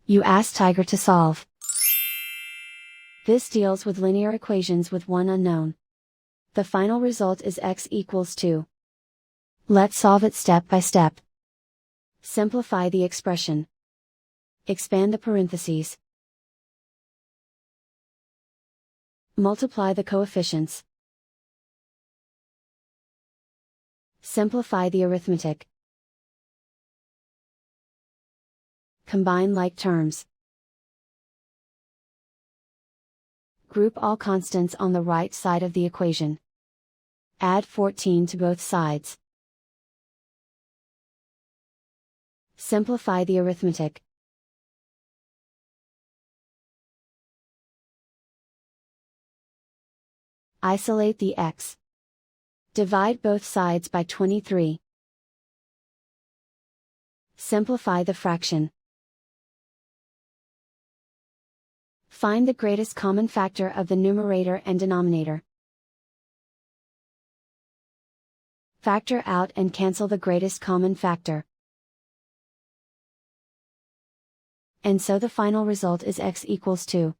You ask Tiger to solve. This deals with linear equations with one unknown. The final result is x equals 2. Let's solve it step by step. Simplify the expression. Expand the parentheses. Multiply the coefficients. Simplify the arithmetic. Combine like terms. Group all constants on the right side of the equation. Add 14 to both sides. Simplify the arithmetic. Isolate the x. Divide both sides by 23. Simplify the fraction. Find the greatest common factor of the numerator and denominator. Factor out and cancel the greatest common factor. And so the final result is x equals 2.